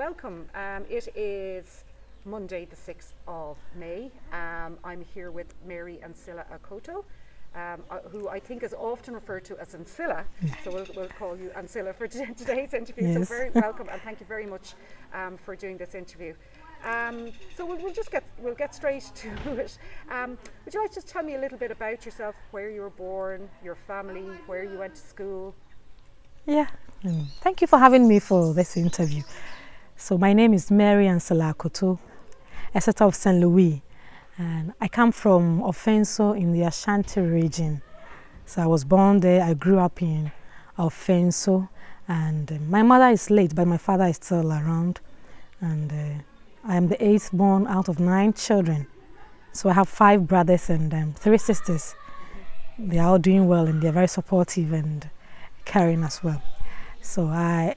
welcome. It is Monday the 6th of May. I'm here with Máirín Ancilla Akoto, who I think is often referred to as Ancilla, so we'll call you Ancilla for today's interview. Yes. So very welcome, and thank you very much for doing this interview. So we'll get straight to it. Would you like to just tell me a little bit about yourself, where you were born, your family, where you went to school? Yeah, thank you for having me for this interview. So my name is Máirín Ancilla Akoto, a sister of St. Louis, and I come from Offenso in the Ashanti region. So I was born there, I grew up in Offenso, and my mother is late, but my father is still around, and I am the 8th born out of 9 children. So I have 5 brothers and 3 sisters. They are all doing well, and they're very supportive and caring as well. So I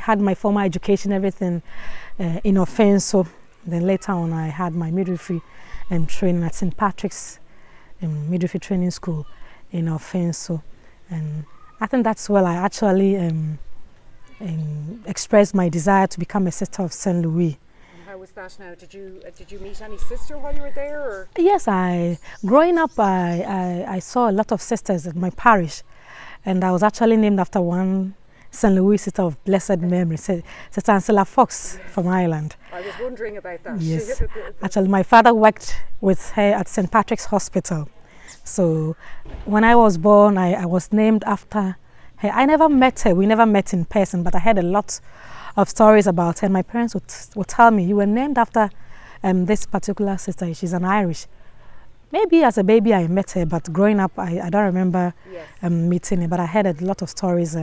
had my formal education, everything in Offenso. Then later on, I had my midwifery training at St. Patrick's Midwifery Training School in Offenso. And I think that's where I actually expressed my desire to become a sister of St. Louis. And how was that now? Did you meet any sister while you were there? Or? Yes, growing up, I saw a lot of sisters at my parish. And I was actually named after one St. Louis sister of blessed memory, Sister Ancilla Fox from Ireland. I was wondering about that. Yes. Actually, my father worked with her at St. Patrick's Hospital. So when I was born, I was named after her. I never met her. We never met in person, but I heard a lot of stories about her. My parents would tell me, you were named after this particular sister. She's an Irish. Maybe as a baby I met her, but growing up I don't remember meeting her, but I heard a lot of stories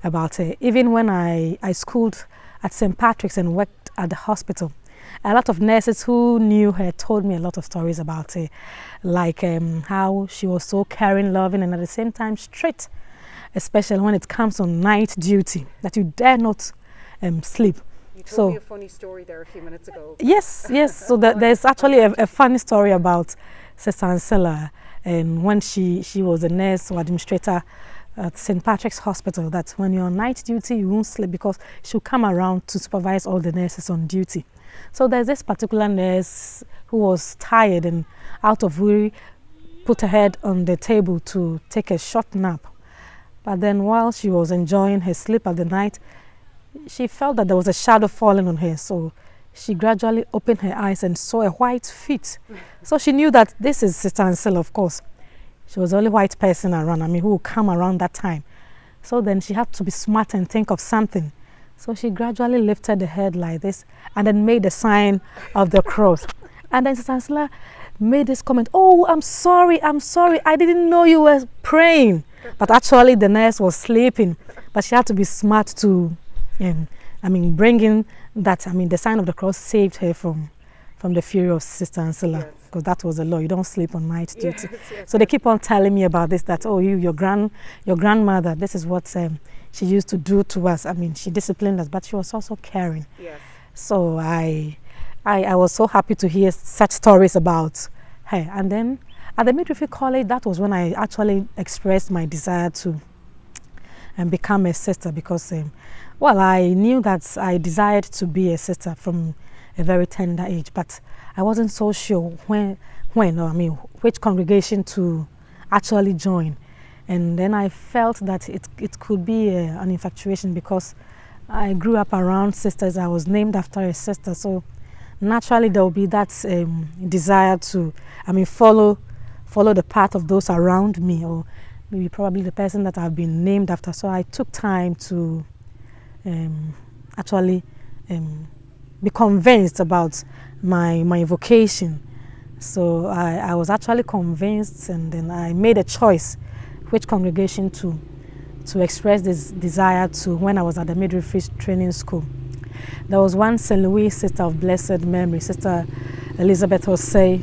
about her. Even when I schooled at St. Patrick's and worked at the hospital, a lot of nurses who knew her told me a lot of stories about her, like how she was so caring, loving, and at the same time strict, especially when it comes on night duty, that you dare not sleep. You told me a funny story there a few minutes ago. Yes. So there's actually a funny story about Sister Ancilla, and when she was a nurse or administrator at St. Patrick's Hospital, that when you're on night duty, you won't sleep because she'll come around to supervise all the nurses on duty. So there's this particular nurse who was tired and out of worry, put her head on the table to take a short nap. But then while she was enjoying her sleep at the night, she felt that there was a shadow falling on her, so she gradually opened her eyes and saw a white feet. So she knew that this is Sister Ancilla, of course. She was the only white person around, who would come around that time. So then she had to be smart and think of something. So she gradually lifted the head like this and then made the sign of the cross. And then Sister Ancilla made this comment, "Oh, I'm sorry, I didn't know you were praying." But actually the nurse was sleeping, but she had to be smart to bringing that, the sign of the cross saved her from the fury of Sister Ancilla, because that was the law. You don't sleep on night duty. Yes. So they keep on telling me about this, that, oh, your grandmother, this is what she used to do to us. She disciplined us, but she was also caring. Yes. So I was so happy to hear such stories about her. And then at the midwifery college, that was when I actually expressed my desire to become a sister, because I knew that I desired to be a sister from a very tender age, but I wasn't so sure which congregation to actually join. And then I felt that it could be an infatuation, because I grew up around sisters. I was named after a sister, so naturally there will be that desire to follow the path of those around me, or maybe probably the person that I've been named after. So I took time to actually be convinced about my vocation. So I was actually convinced, and then I made a choice which congregation to express this desire to when I was at the midwifery training school. There was one St. Louis sister of blessed memory, Sister Elizabeth Osei.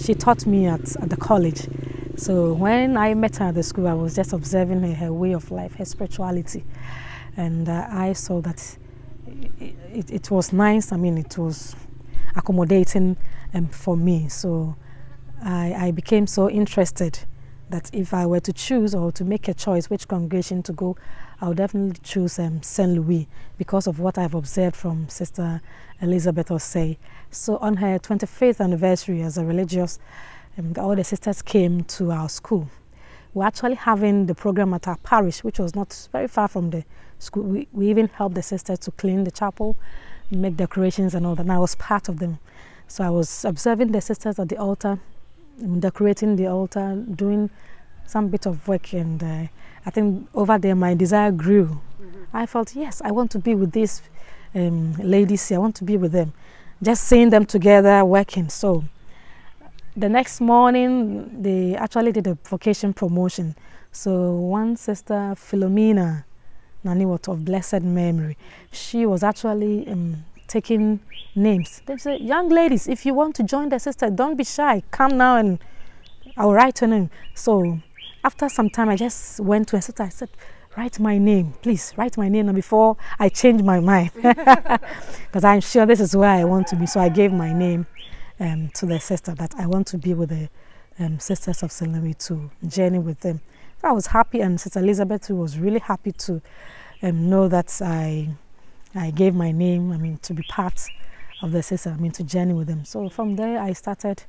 She taught me at the college. So when I met her at the school, I was just observing her way of life, her spirituality. And I saw that it was nice. It was accommodating for me. So I became so interested that if I were to choose or to make a choice which congregation to go, I would definitely choose St. Louis because of what I've observed from Sister Elizabeth Osei. So on her 25th anniversary as a religious, all the sisters came to our school. We're actually having the program at our parish, which was not very far from the school. We even helped the sisters to clean the chapel, make decorations and all that, and I was part of them. So I was observing the sisters at the altar, decorating the altar, doing some bit of work, and I think over there my desire grew. I felt, yes, I want to be with these ladies here. I want to be with them. Just seeing them together working. So the next morning, they actually did a vocation promotion. So one sister, Philomena Naniwot of blessed memory, she was actually taking names. They said, young ladies, if you want to join the sister, don't be shy. Come now and I'll write your name. So after some time, I just went to a sister. I said, write my name, please, write my name before I change my mind. Because I'm sure this is where I want to be. So I gave my name to the sister that I want to be with the Sisters of St. Louis to journey with them. So I was happy, and Sister Elizabeth was really happy to know that I gave my name, to be part of the sister, to journey with them. So from there, I started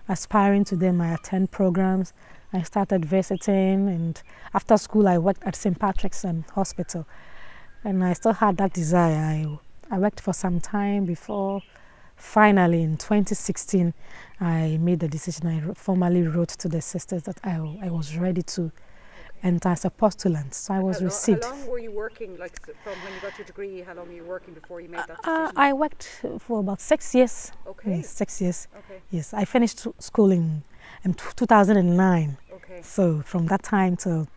aspiring to them. I attend programs. I started visiting, and after school, I worked at St. Patrick's Hospital. And I still had that desire. I worked for some time before, finally, in 2016, I made the decision. I formally wrote to the sisters that I was ready to enter as a postulant. So I was received. How long were you working, like from when you got your degree, how long were you working before you made that decision? I worked for about 6 years. Okay. Yes, 6 years. Okay. Yes, I finished school in 2009. Okay. So from that time till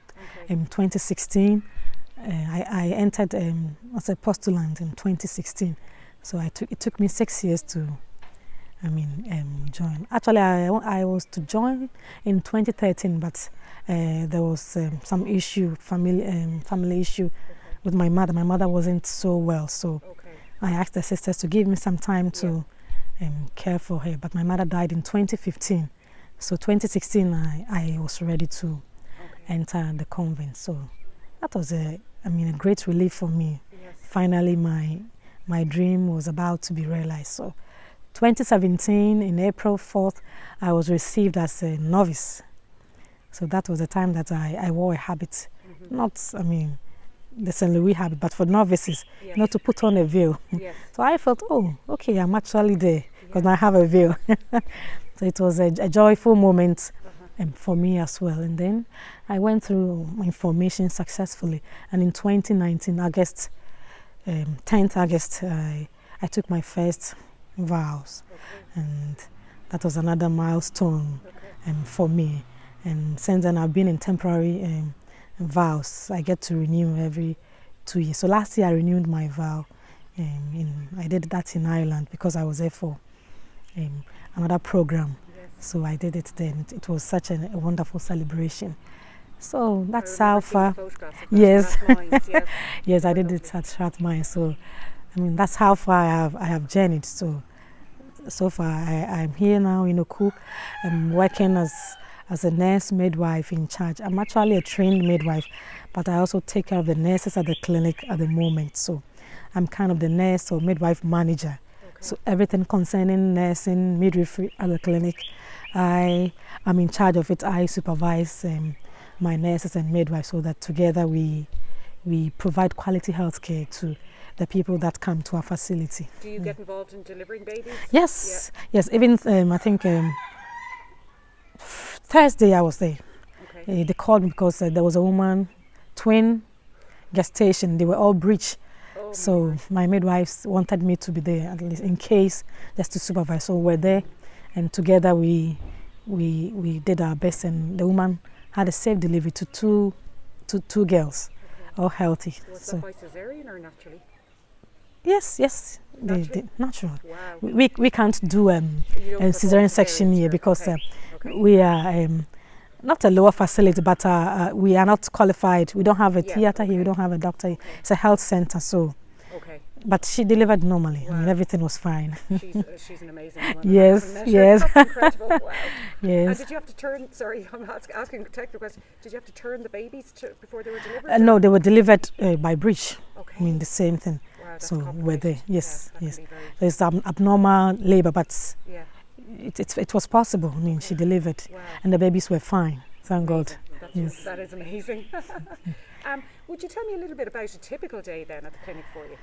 2016, I entered as a postulant in 2016. So it took me 6 years to join. Actually, I was to join in 2013, but there was some issue, family issue with my mother. My mother wasn't so well, so I asked the sisters to give me some time to care for her. But my mother died in 2015, so 2016 I was ready to enter the convent. So that was a great relief for me. Yes. Finally, my dream was about to be realized. So 2017, in April 4th, I was received as a novice. So that was the time that I wore a habit. Not, the St. Louis habit, but for novices, not to put on a veil. Yes. So I felt, oh, okay, I'm actually there, because I have a veil. So it was a joyful moment for me as well. And then I went through my formation successfully. And in 2019, 10th August, I took my first vows, and that was another milestone for me. And since then, I've been in temporary vows. I get to renew every 2 years. So last year, I renewed my vow. I did that in Ireland because I was there for another program. Yes. So I did it then. It was such a wonderful celebration. So that's how far. Yes. Yes. Yes, I did it at Strathmine. So that's how far I have journeyed. So far I'm here now in Oku. I'm working as a nurse midwife in charge. I'm actually a trained midwife, but I also take care of the nurses at the clinic at the moment. So I'm kind of the nurse or midwife manager. So everything concerning nursing, midwifery at the clinic, I am in charge of it. I supervise my nurses and midwives so that together we provide quality health care to the people that come to our facility. Do you get involved in delivering babies? Yes, yes. Even I think Thursday I was there. Okay. They called me because there was a woman, twin gestation. They were all breech. Oh, so my midwives wanted me to be there at least in case, just to supervise. So we're there, and together we did our best, and the woman had a safe delivery to two girls, all healthy. Was that by cesarean or naturally? Yes, Naturally? Natural. Wow. We can't do a cesarean section here because we are not a lower facility, but we are not qualified. We don't have a theatre here. We don't have a doctor here. It's a health center, so but she delivered normally. I mean, everything was fine. She's an amazing woman. Yes, yes. That's incredible. Wow. Yes. And did you have to turn, sorry, I'm asking a technical question, did you have to turn the babies before they were delivered? No, they were delivered by bridge. Okay. I mean, the same thing. Wow, that's so were they? Yes, yeah, yes. There's abnormal labor, but it was possible. I mean, she delivered, and the babies were fine. Thank God. Yes. That is amazing. Would you tell me a little bit about a typical day then at the clinic for you?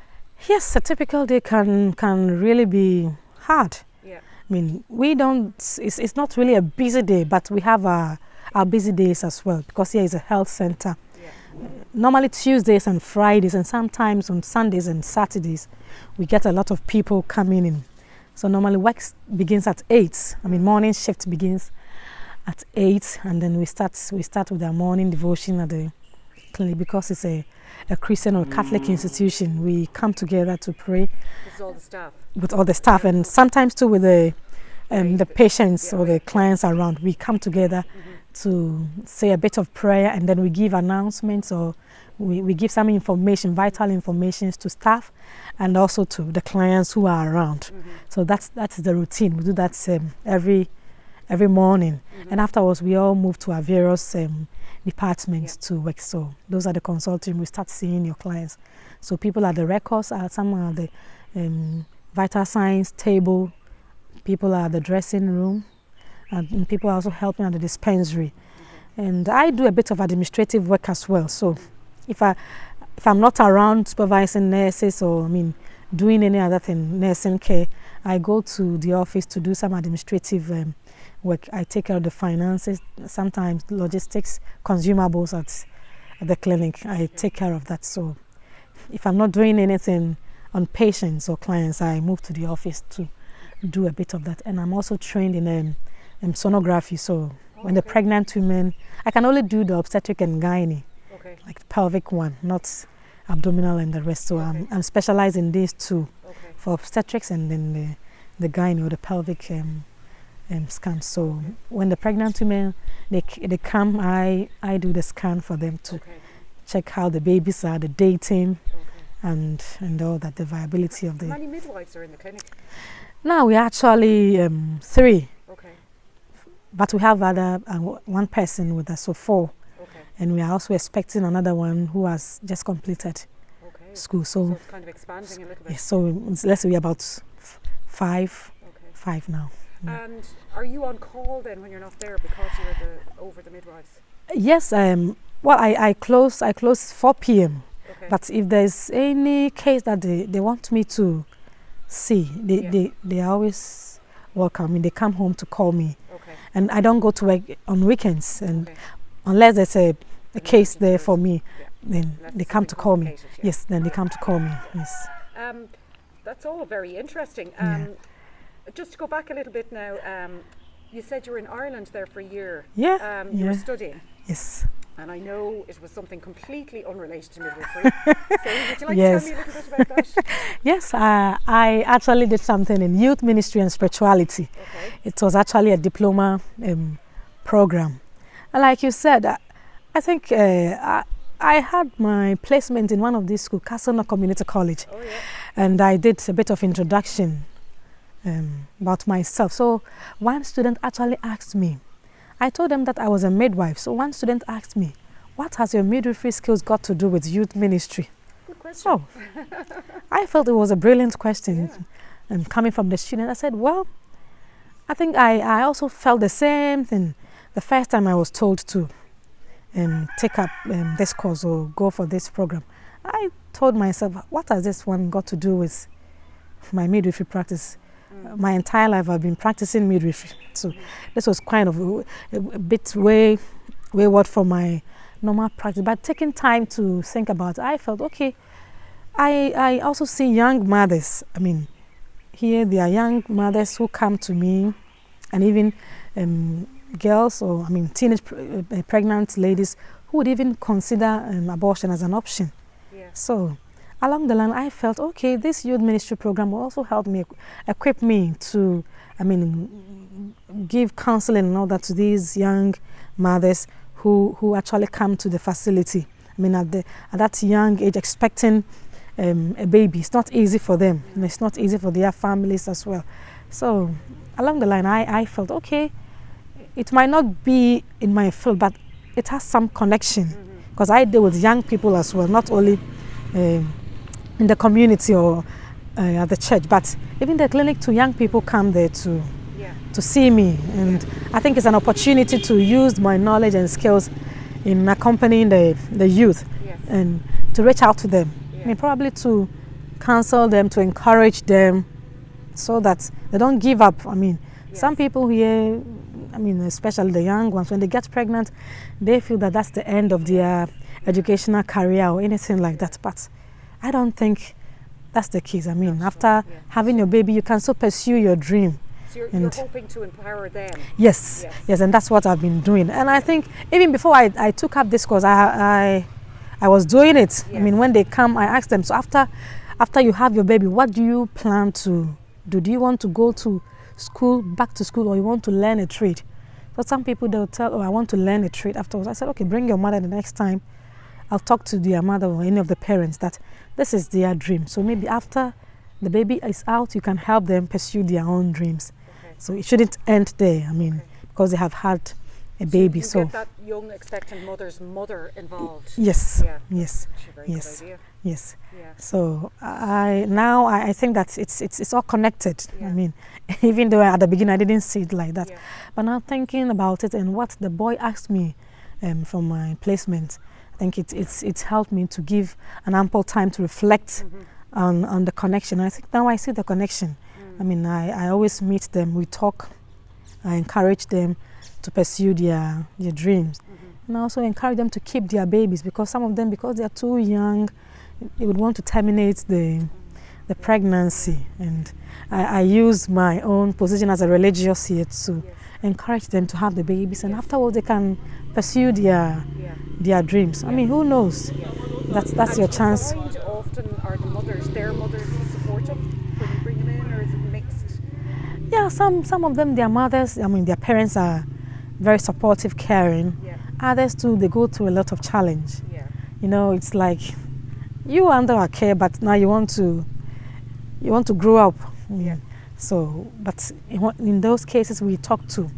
Yes, a typical day can really be hard. Yeah. I mean, we don't. It's not really a busy day, but we have our busy days as well because here is a health center. Yeah. Normally Tuesdays and Fridays, and sometimes on Sundays and Saturdays, we get a lot of people coming in. So normally work begins at 8. I mean, morning shift begins at 8, and then we start with our morning devotion at the clinic because it's a Christian or Catholic institution. We come together to pray. With all the staff. With all the staff, and sometimes too with the patients or the clients around. We come together to say a bit of prayer, and then we give announcements or we give some information, vital information to staff and also to the clients who are around. So that's the routine. We do that every morning, and afterwards we all move to our various departments to work. So those are the consulting. We start seeing your clients. So people are the records, some are the vital signs table, people are the dressing room, and people are also helping at the dispensary. And I do a bit of administrative work as well. So if I'm not around supervising nurses or doing any other thing, nursing care, I go to the office to do some administrative work. I take care of the finances, sometimes logistics, consumables at the clinic. I take care of that. So if I'm not doing anything on patients or clients, I move to the office to do a bit of that. And I'm also trained in sonography. So when the pregnant women, I can only do the obstetric and gynae, like the pelvic one, not abdominal and the rest. So I'm specialized in these two for obstetrics and then the gynae or the pelvic scan. So when the pregnant women they come, I do the scan for them to check how the babies are, the dating, and all that, the viability of the. How many midwives are in the clinic? Now we actually 3. Okay. But we have other one person with us, so 4. Okay. And we are also expecting another one who has just completed school. So it's kind of expanding a little bit. Yes, so let's say about 5 now. Yeah. And are you on call then when you're not there because you're over the midwives? Yes, well I close 4 p.m. But if there's any case that they want me to see, they are always welcome. I mean, they come home to call me. And I don't go to work on weekends, and unless there's a case there for me, then they come to call me. Yes, then they come to call me. Yes. That's all very interesting. Just to go back a little bit now, you said you were in Ireland there for a year. Yeah. You were studying. Yes. And I know it was something completely unrelated to midwifery. So would you like to tell me a little bit about that? Yes, I actually did something in youth ministry and spirituality. It was actually a diploma program. And like you said, I think I had my placement in one of these schools, Akoto Community College. And I did a bit of introduction about myself. So one student actually asked me, I told them that I was a midwife. So one student asked me, what has your midwifery skills got to do with youth ministry? Good question. So I felt it was a brilliant question. And coming from the student, I said, well, I think I also felt the same thing the first time I was told to take up this course or go for this program. I told myself, what has this one got to do with my midwifery practice? My entire life I've been practicing midwifery. So this was kind of a bit wayward from my normal practice. But taking time to think about it, I felt, okay, I also see young mothers. I mean, here there are young mothers who come to me, and even girls or teenage pregnant ladies who would even consider abortion as an option. So along the line, I felt, okay, this youth ministry program will also help me, equip me to, give counseling and all that to these young mothers who actually come to the facility. At that young age, expecting a baby. It's not easy for them, and it's not easy for their families as well. So along the line, I felt, okay, it might not be in my field, but it has some connection, because I deal with young people as well, not only in the community or at the church, but even the clinic too. Young people come there to see me, and I think it's an opportunity to use my knowledge and skills in accompanying the youth and to reach out to them. I mean, probably to counsel them, to encourage them, so that they don't give up. I mean, some people here, I mean, especially the young ones, when they get pregnant, they feel that that's the end of their educational career or anything like that. But I don't think that's the case. I mean, after having your baby, you can still pursue your dream. So you're hoping to empower them. Yes, and that's what I've been doing. And I think even before I took up this course, I was doing it. I mean, when they come, I ask them, so after you have your baby, what do you plan to do? Do you want to go to school, back to school, or you want to learn a trade? But some people, they'll tell, oh, I want to learn a trade afterwards. I said, okay, bring your mother the next time. I'll talk to their mother or any of the parents that this is their dream. So maybe after the baby is out, you can help them pursue their own dreams. So it shouldn't end there, I mean, because they have had a baby. So you get that young expectant mother's mother involved. Yes, yes, yes. Yeah. So I think that it's all connected. I mean, even though at the beginning I didn't see it like that, but now thinking about it and what the boy asked me from my placement, I think it's helped me to give an ample time to reflect on the connection. I think now I see the connection. I mean, I always meet them, we talk, I encourage them to pursue their dreams. And I also encourage them to keep their babies, because some of them, because they are too young, they would want to terminate the pregnancy. And I use my own position as a religious here to encourage them to have the babies, and afterwards they can pursue their dreams. I mean, who knows? That's your chance. Often are the mothers, their mothers, supportive when you bring them in, or is it mixed? Yeah, some of them, their mothers, I mean, their parents are very supportive, caring. Others too, they go through a lot of challenge. You know, it's like you under our care, but now you want to grow up. So, but in those cases, we talk to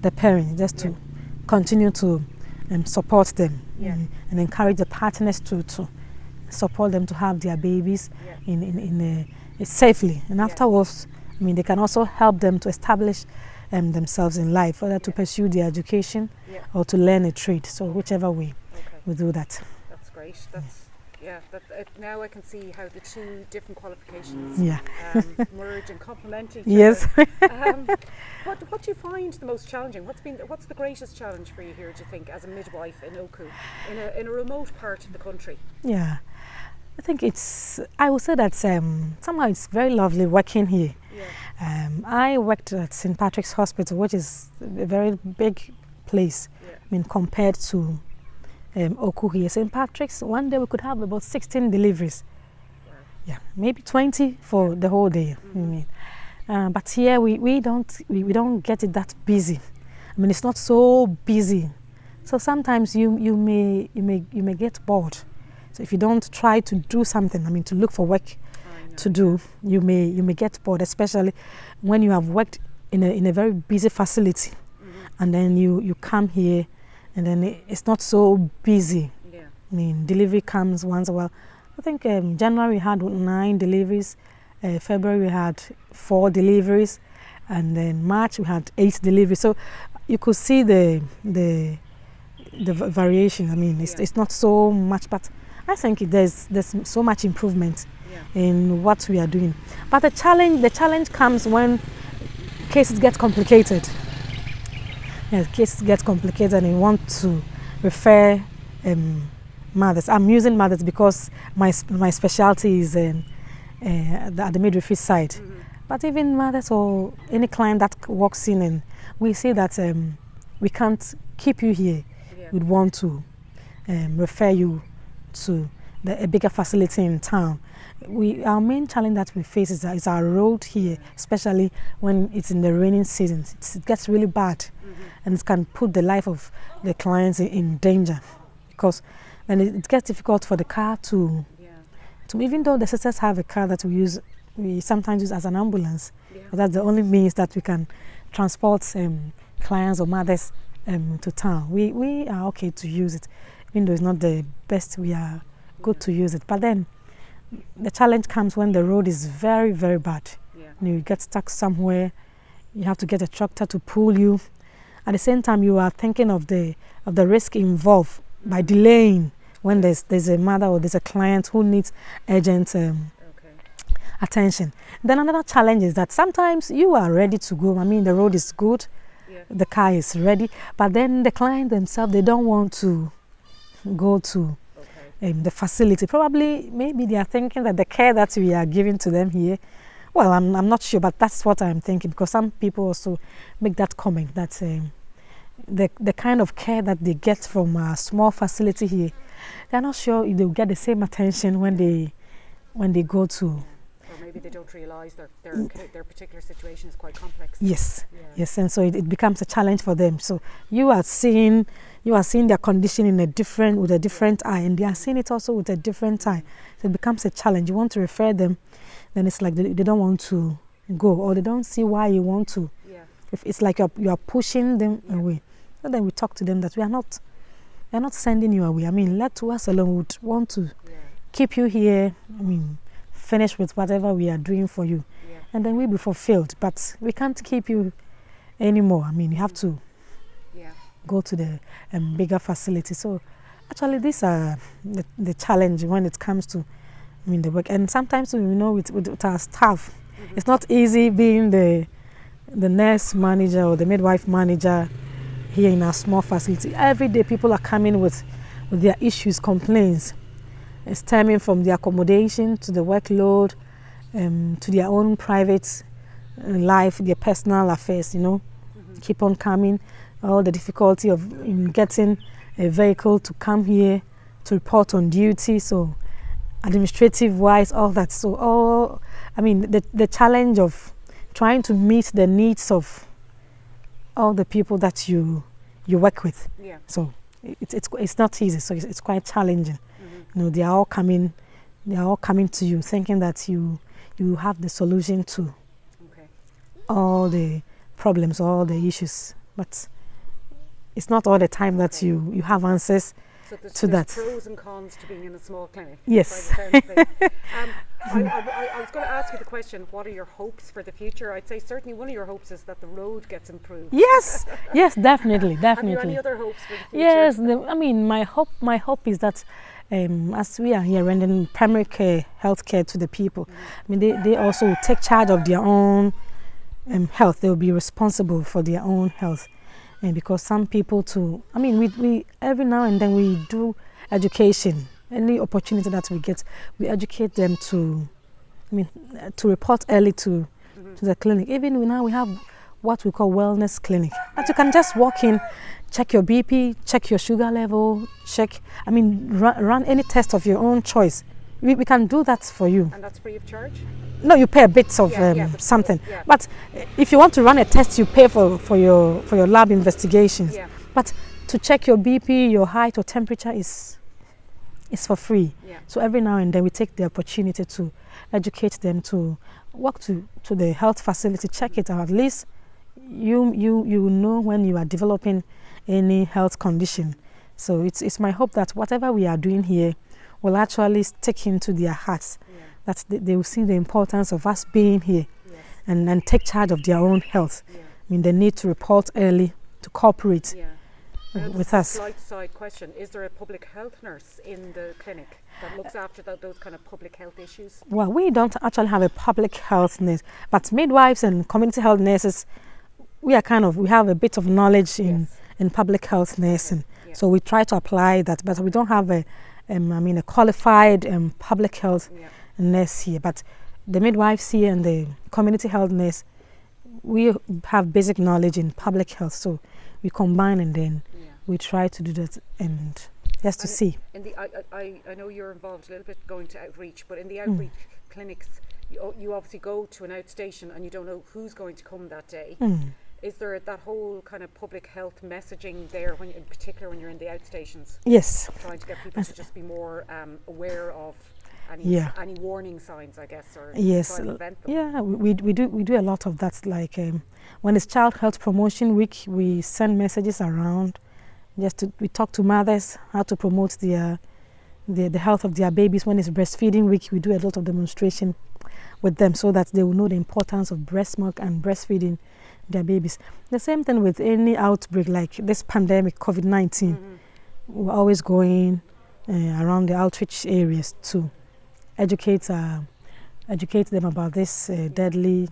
the parents just to continue to support them and encourage the partners to support them to have their babies in safely. And afterwards, I mean, they can also help them to establish themselves in life, whether to pursue their education or to learn a trade. So whichever way we do that. That's great. Now I can see how the two different qualifications merge and complement each other. What do you find the most challenging? What's the greatest challenge for you here, do you think, as a midwife in Oku, in a remote part of the country? Yeah, I think I would say that somehow it's very lovely working here. I worked at St. Patrick's Hospital, which is a very big place. I mean, compared to Oku here. St. Patrick's, one day we could have about 16 deliveries. Maybe 20 for the whole day. I mean, but here we don't get it that busy. I mean, it's not so busy. So sometimes you may get bored. So if you don't try to do something, I mean, to look for work to do, you may get bored, especially when you have worked in a very busy facility, and then you come here, and then it's not so busy. I mean, delivery comes once a while. I think January we had 9 deliveries, February we had 4 deliveries, and then March we had 8 deliveries. So you could see the variation. I mean, it's not so much, but I think there's so much improvement in what we are doing. But the challenge comes when cases get complicated. Cases get complicated and you want to refer mothers. I'm using mothers because my specialty is at the midwifery side. But even mothers or any client that walks in and we see that we can't keep you here, we'd want to refer you to a bigger facility in town. Our main challenge that we face is our road here, especially when it's in the raining season. It gets really bad, and it can put the life of the clients in danger, because then it gets difficult for the car to even though the sisters have a car that we sometimes use as an ambulance, Yeah. but that's the only means that we can transport clients or mothers to town. We are okay to use it, even though it's not the best. We are good to use it. But then the challenge comes when the road is very, very bad. Yeah. You get stuck somewhere. You have to get a tractor to pull you. At the same time, you are thinking of the risk involved by delaying when there's a mother or there's a client who needs urgent attention. Then another challenge is that sometimes you are ready to go. I mean, the road is good, the car is ready, but then the client themselves, they don't want to go to the facility. Probably, maybe they are thinking that the care that we are giving to them here, well, I'm not sure, but that's what I'm thinking, because some people also make that comment that the kind of care that they get from a small facility here, they're not sure if they'll get the same attention when they go to. Or maybe they don't realise their particular situation is quite complex. Yes, yes, and so it becomes a challenge for them. So you are seeing their condition with a different eye, and they are seeing it also with a different eye. So it becomes a challenge. You want to refer them, then it's like they don't want to go, or they don't see why you want to. Yeah. If it's like you are pushing them away. So then we talk to them that we are not sending you away. I mean, let us alone. Would want to keep you here. I mean, finish with whatever we are doing for you, and then we'll be fulfilled. But we can't keep you anymore. I mean, you have to go to the bigger facility. So actually, these are the challenge when it comes to, I mean, the work. And sometimes with our staff, it's not easy being the nurse manager or the midwife manager here in our small facility. Every day people are coming with their issues, complaints, stemming from the accommodation to the workload, to their own private life, their personal affairs, keep on coming. All the difficulty in getting a vehicle to come here to report on duty, so administrative wise, all that. So the challenge of trying to meet the needs of all the people that you work with. Yeah. So it's not easy. So it's quite challenging. They are all coming to you thinking that you have the solution to all the problems, all the issues, but it's not all the time that you have answers to that. There's pros and cons to being in a small clinic. Yes. I was going to ask you the question, what are your hopes for the future? I'd say certainly one of your hopes is that the road gets improved. Yes, definitely. Have you any other hopes for the future? Yes, my hope is that as we are here rendering primary care, health care to the people, I mean, they also take charge of their own health. They will be responsible for their own health. And because some people we every now and then we do education. Any opportunity that we get, we educate them to report early to the clinic. Even now we have what we call wellness clinic. That you can just walk in, check your BP, check your sugar level, run any test of your own choice. We can do that for you. And that's free of charge? No, you pay a bit of something. Yeah. But if you want to run a test, you pay for your lab investigations. Yeah. But to check your BP, your height or temperature is for free. Yeah. So every now and then we take the opportunity to educate them to walk to the health facility, check it out. At least you know when you are developing any health condition. So it's my hope that whatever we are doing here will actually stick into their hearts, that they will see the importance of us being here and take charge of their own health. I mean, they need to report early, to cooperate with us. Slight side question, is there a public health nurse in the clinic that looks after those kind of public health issues? Well, we don't actually have a public health nurse, but midwives and community health nurses, we have a bit of knowledge in public health nursing. So we try to apply that, but we don't have a qualified public health nurse here. But the midwives here and the community health nurse, we have basic knowledge in public health, so we combine and then we try to do that and just to see. I know you're involved a little bit going to outreach, but in the outreach clinics, you obviously go to an outstation and you don't know who's going to come that day. Is there that whole kind of public health messaging there, in particular when you're in the outstations? Yes. Trying to get people to just be more aware of any warning signs, I guess, or Yes, try and prevent them. yeah, we do a lot of that. Like when it's Child Health Promotion Week, we send messages around. We talk to mothers how to promote the health of their babies. When it's Breastfeeding Week, we do a lot of demonstration with them so that they will know the importance of breast milk and breastfeeding their babies. The same thing with any outbreak like this pandemic, COVID-19. We're always going around the outreach areas to educate them about this deadly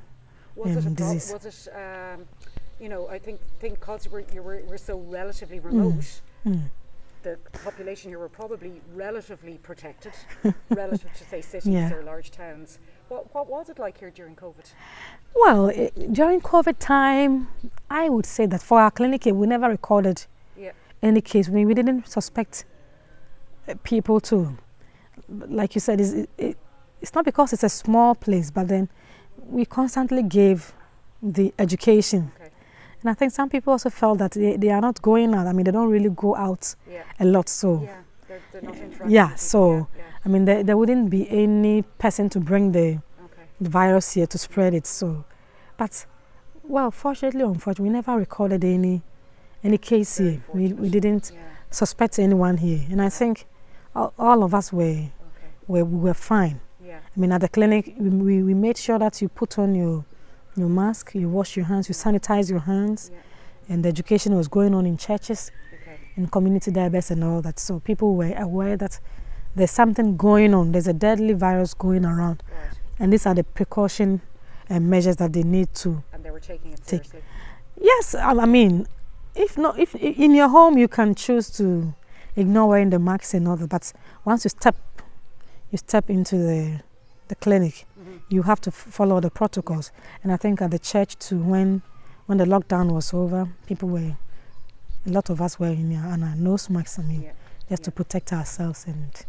disease. Was it, I think because we're so relatively remote, the population here were probably relatively protected, relative to say cities or large towns. What was it like here during COVID? Well, during COVID time, I would say that for our clinic, we never recorded any case. We didn't suspect people to, like you said, it's not because it's a small place, but then we constantly gave the education. Okay. And I think some people also felt that they are not going out. I mean, they don't really go out a lot. So, they're not interacting. So, I mean, there wouldn't be any person to bring the virus here to spread it. So, but, well, fortunately or unfortunately, we never recorded any case here. We didn't suspect anyone here. And I think all of us were fine. I mean, at the clinic, we made sure that you put on your mask, you wash your hands, you sanitize your hands, and the education was going on in churches, in community diabetes and all that. So people were aware that there's something going on, there's a deadly virus going around, and these are the precaution measures that they need to. And they were taking it seriously. Yes, I mean, if in your home you can choose to ignore wearing the mask and all that, but once you step into the clinic, you have to follow the protocols. And I think at the church too, when the lockdown was over, a lot of us were on our nose masks, I mean, just to protect ourselves and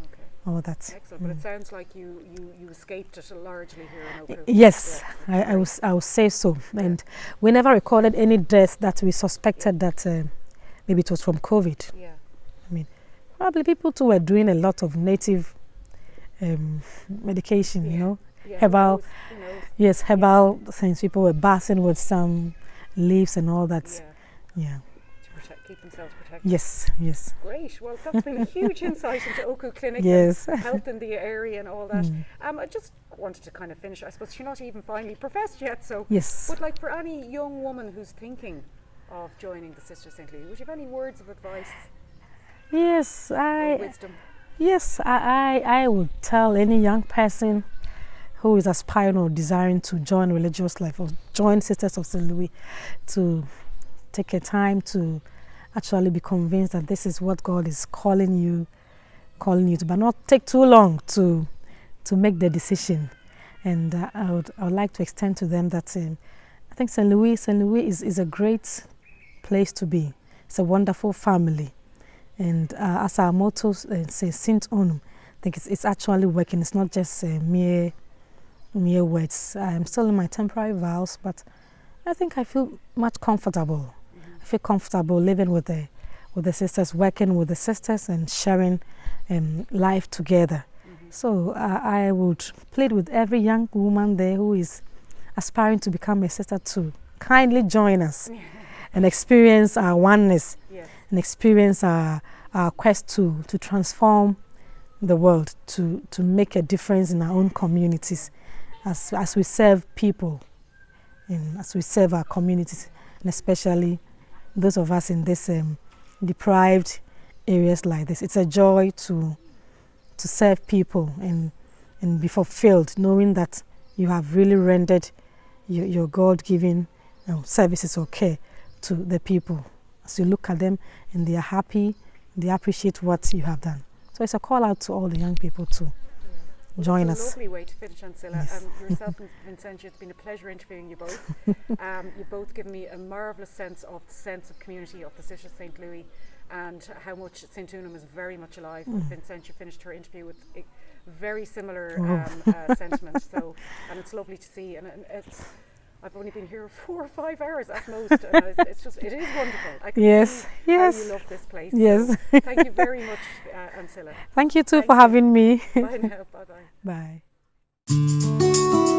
all that. Excellent, but it sounds like you escaped it largely here in Oku. Yes, I would say so. And we never recorded any deaths that we suspected that maybe it was from COVID. I mean, probably people too were doing a lot of native medication, you know, herbal. Who knows? Yes, herbal things. People were bathing with some leaves and all that. To keep themselves protected. Yes. Great. Well, that's been a huge insight into Oku Clinic and health in the area and all that. I just wanted to kind of finish. I suppose you're not even finally professed yet, so. Yes. But like for any young woman who's thinking of joining the Sister St. Louis, would you have any words of advice? Yes, or wisdom? Yes, I would tell any young person who is aspiring or desiring to join religious life or join Sisters of St. Louis to take a time to actually be convinced that this is what God is calling you to, but not take too long to make the decision. And I would like to extend to them that I think St. Louis is a great place to be. It's a wonderful family. And as our motto says, Sint Onum, I think it's actually working. It's not just mere words. I'm still in my temporary vows, but I think I feel much comfortable. I feel comfortable living with the sisters, working with the sisters and sharing life together. So I would plead with every young woman there who is aspiring to become a sister to kindly join us and experience our oneness. And experience our quest to transform the world, to make a difference in our own communities as we serve people and as we serve our communities, and especially those of us in this deprived areas like this. It's a joy to serve people and be fulfilled, knowing that you have really rendered your God-given services or care to the people. As you look at them and they are happy, they appreciate what you have done. So it's a call out to all the young people to join us. It's a lovely way to finish, Ancilla. Yourself and Vincentia, it's been a pleasure interviewing you both. You both given me a marvellous sense of community of the Sister St. Louis and how much St. Unum is very much alive. Vincentia finished her interview with a very similar sentiment. So, and it's lovely to see. And it's I've only been here 4 or 5 hours at most. And it is wonderful. I can Yes, see yes. how you love this place. Yes. So thank you very much, Ancilla. Thank you too Thank for you. having me. Bye now. Bye-bye. Bye.